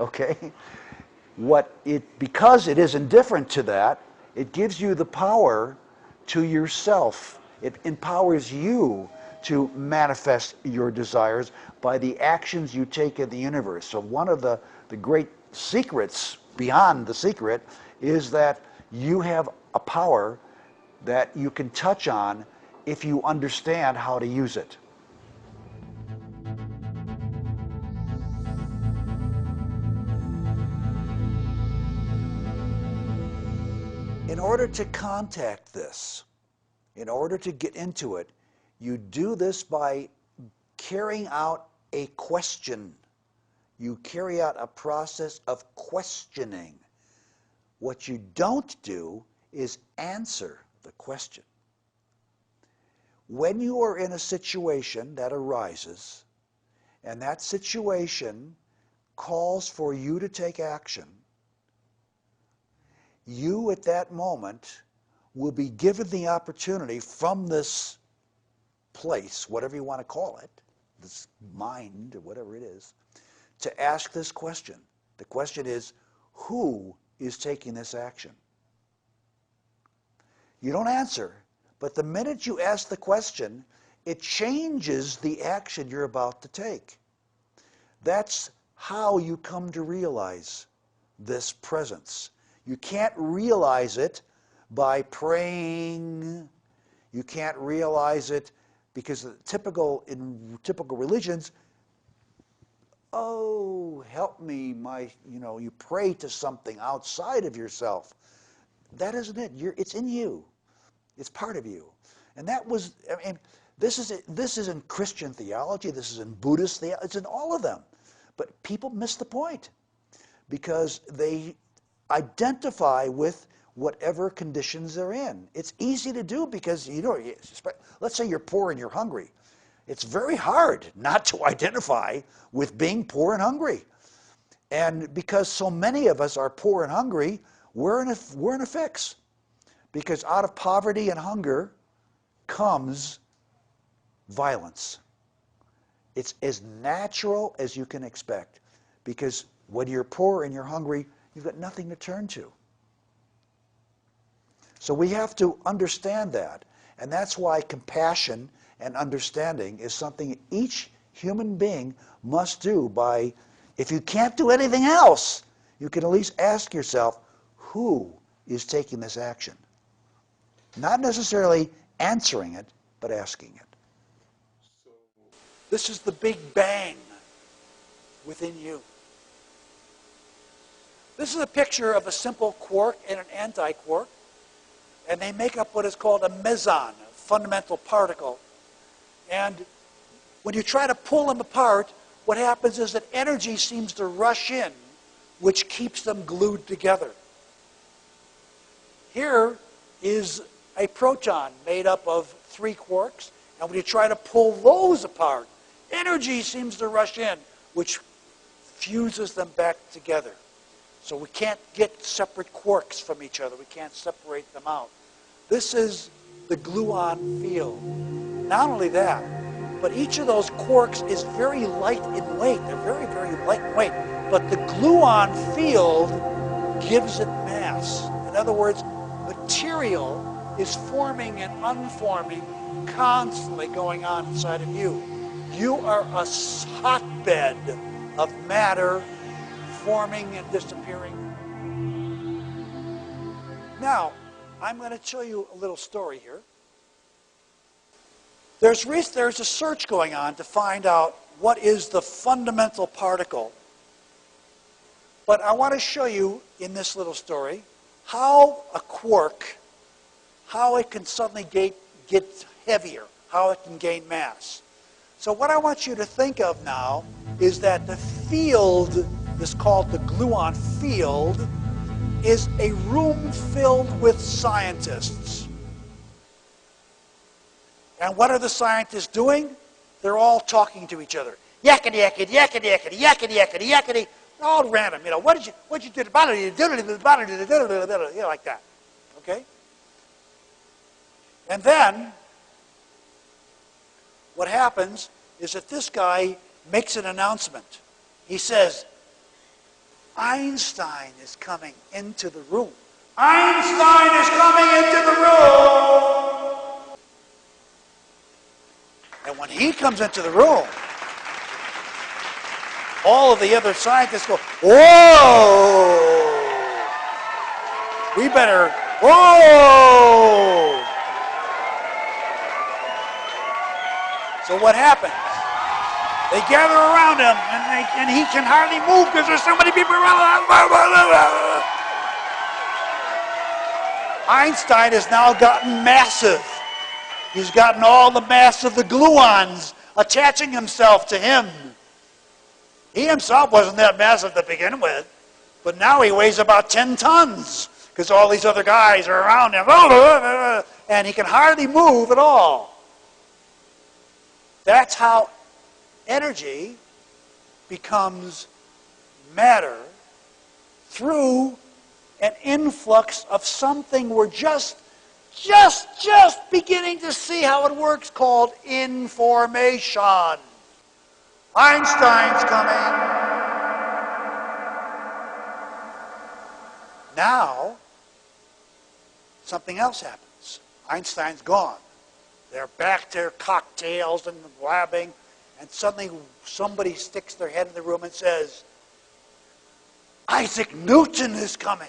Okay? Because it is indifferent to that, it gives you the power to yourself. It empowers you to manifest your desires by the actions you take in the universe. So one of the great secrets beyond the secret is that you have a power that you can touch on if you understand how to use it. In order to contact this, in order to get into it, you do this by carrying out a question. You carry out a process of questioning. What you don't do is answer the question. When you are in a situation that arises, and that situation calls for you to take action, you at that moment will be given the opportunity from this place, whatever you want to call it, this mind or whatever it is, to ask this question. The question is, who is taking this action? You don't answer, but the minute you ask the question, it changes the action you're about to take. That's how you come to realize this presence. You can't realize it by praying. You can't realize it because in typical religions, oh, help me, you pray to something outside of yourself. That isn't it. It's in you. It's part of you. And that was, this is in Christian theology, this is in Buddhist theology, it's in all of them. But people miss the point because they identify with whatever conditions they're in. It's easy to do because, let's say you're poor and you're hungry. It's very hard not to identify with being poor and hungry. And because so many of us are poor and hungry, we're in a fix. Because out of poverty and hunger comes violence. It's as natural as you can expect. Because when you're poor and you're hungry, you've got nothing to turn to. So we have to understand that. And that's why compassion and understanding is something each human being must do by, if you can't do anything else, you can at least ask yourself, who is taking this action? Not necessarily answering it, but asking it. This is the Big Bang within you. This is a picture of a simple quark and an anti-quark, and they make up what is called a meson, a fundamental particle. And when you try to pull them apart, what happens is that energy seems to rush in, which keeps them glued together. Here is a proton made up of 3 quarks, and when you try to pull those apart, energy seems to rush in, which fuses them back together. So we can't get separate quarks from each other. We can't separate them out. This is the gluon field. Not only that, but each of those quarks is very light in weight. They're very, very light in weight. But the gluon field gives it mass. In other words, material is forming and unforming constantly going on inside of you. You are a hotbed of matter forming and disappearing. Now, I'm going to tell you a little story here. There's a search going on to find out what is the fundamental particle. But I want to show you in this little story how a quark, how it can suddenly get heavier, how it can gain mass. So what I want you to think of now is that the field, this called the gluon field, is a room filled with scientists. And what are the scientists doing? They're all talking to each other. Yakety, yakety, yakety, yakety, yakety, yakety, yakety. All random. What did you do? Like that. Okay? And then, what happens is that this guy makes an announcement. He says, Einstein is coming into the room. Einstein is coming into the room. And when he comes into the room, all of the other scientists go, whoa! We better, whoa! So what happens? They gather around him, and he can hardly move because there's so many people around. Einstein has now gotten massive. He's gotten all the mass of the gluons attaching himself to him. He himself wasn't that massive to begin with, but now he weighs about 10 tons because all these other guys are around him, and he can hardly move at all. That's how energy becomes matter through an influx of something we're just beginning to see how it works, called information. Einstein's coming. Now, something else happens. Einstein's gone. They're back to their cocktails and blabbing, and suddenly somebody sticks their head in the room and says, Isaac Newton is coming.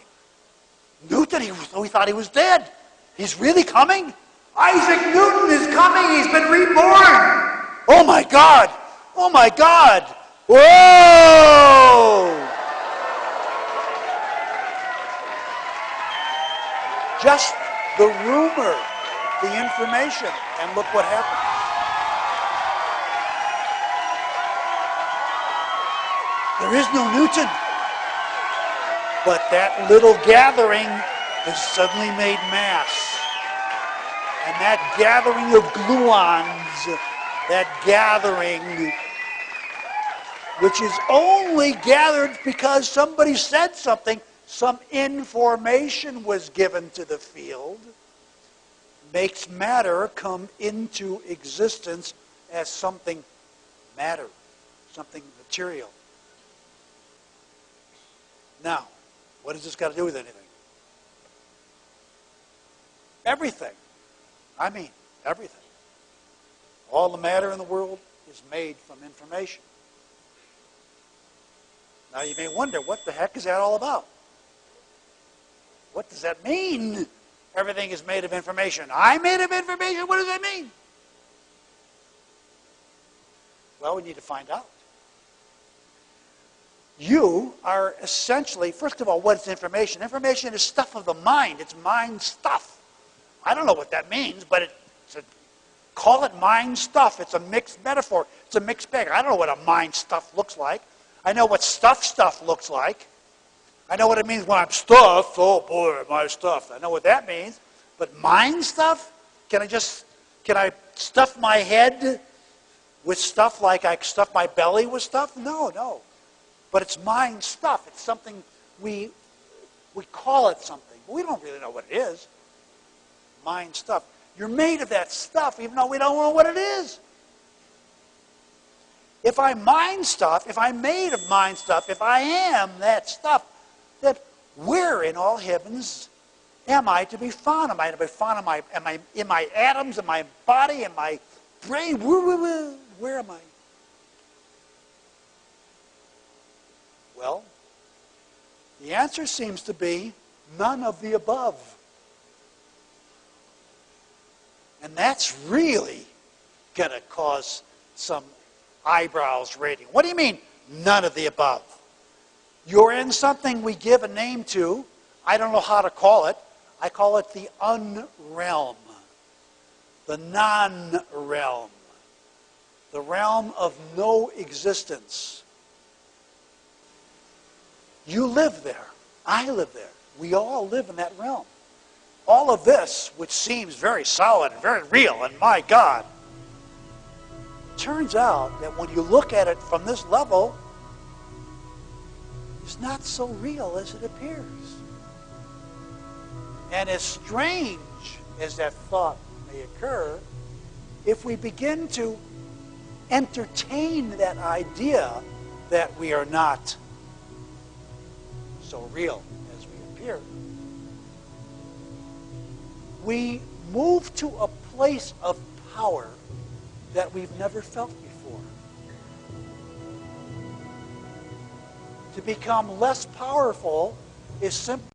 Newton, we thought he was dead. He's really coming? Isaac Newton is coming. He's been reborn. Oh my God. Oh my God. Whoa! Just the rumor, the information, and look what happens. There is no Newton. But that little gathering has suddenly made mass. And that gathering of gluons, that gathering, which is only gathered because somebody said something, some information was given to the field, makes matter come into existence as something matter, something material. Now, what has this got to do with anything? Everything. I mean, everything. All the matter in the world is made from information. Now you may wonder, what the heck is that all about? What does that mean? Everything is made of information. I'm made of information? What does that mean? Well, we need to find out. You are essentially, first of all, what is information? Information is stuff of the mind. It's mind stuff. I don't know what that means, but call it mind stuff. It's a mixed metaphor. It's a mixed bag. I don't know what a mind stuff looks like. I know what stuff looks like. I know what it means when I'm stuffed. Oh boy, my stuff. I know what that means. But mind stuff? Can I stuff my head with stuff like I stuff my belly with stuff? No. But it's mind stuff. It's something we call it something. But we don't really know what it is. Mind stuff. You're made of that stuff even though we don't know what it is. If I'm mind stuff, if I'm made of mind stuff, if I am that stuff, then where in all heavens am I to be found? Am I to be found in my atoms, in my body, in my brain? Where am I? Well, the answer seems to be none of the above. And that's really going to cause some eyebrows raising. What do you mean, none of the above? You're in something we give a name to. I don't know how to call it. I call it the unrealm, the non-realm, the realm of no existence. You live there. I live there. We all live in that realm. All of this, which seems very solid and very real, and my God, turns out that when you look at it from this level, it's not so real as it appears. And as strange as that thought may occur, if we begin to entertain that idea that we are not so real as we appear. We move to a place of power that we've never felt before. To become less powerful is simply